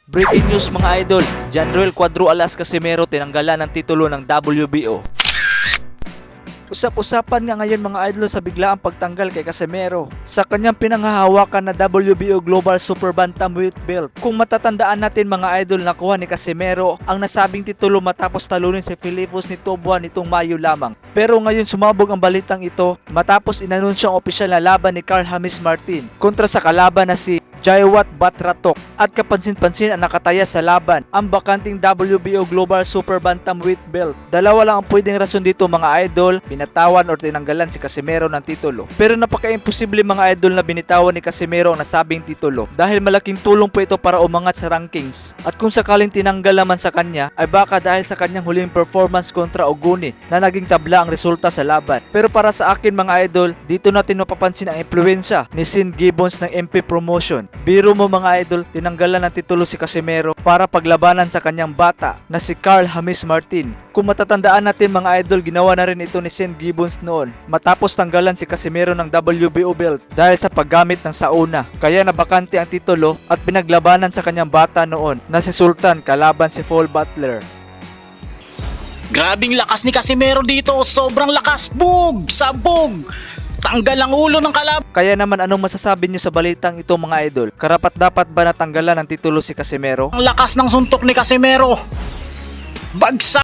Breaking news mga idol, Janriel Cuadro Alas Casimero tinanggalan ng titulo ng WBO. Usap-usapan nga ngayon mga idol sa biglaang pagtanggal kay Casimero sa kanyang pinanghahawakan na WBO Global Super Bantamweight Belt. Kung matatandaan natin mga idol, nakuha ni Casimero ang nasabing titulo matapos talunin si Philippos Nitobua nitong Mayo lamang. Pero ngayon sumabog ang balitang ito matapos inanunsyo ang opisyal na laban ni Carl James Martin kontra sa kalaban na si Jaiwat Batratok. At kapansin-pansin ang nakataya sa laban, ang bakanting WBO Global Super Bantamweight Belt. Dalawa lang ang pwedeng rason dito mga idol, binatawan o tinanggalan si Casimero ng titulo. Pero napaka-imposible mga idol na binitawan ni Casimero ang nasabing titulo dahil malaking tulong po ito para umangat sa rankings. At kung sakaling tinanggal naman sa kanya ay baka dahil sa kanyang huling performance kontra Oguni na naging tabla ang resulta sa laban. Pero para sa akin mga idol, dito natin mapapansin ang impluwensya ni Sin Gibbons ng MP Promotion. Biro mo mga idol, tinanggalan ng titulo si Casimero para paglabanan sa kanyang bata na si Carl James Martin. Kung matatandaan natin mga idol, ginawa na rin ito ni Sin Gibbons noon matapos tanggalan si Casimero ng WBO belt dahil sa paggamit ng sauna. Kaya nabakante ang titulo at pinaglabanan sa kanyang bata noon na si Sultan kalaban si Paul Butler. Grabing lakas ni Casimero dito, sobrang lakas, bug! Sabog! Tanggal ang ulo ng kalaban. Kaya naman anong masasabi niyo sa balitang ito mga idol? Karapat dapat ba natanggalan ng titulo si Casimero? Ang lakas ng suntok ni Casimero. Bagsak!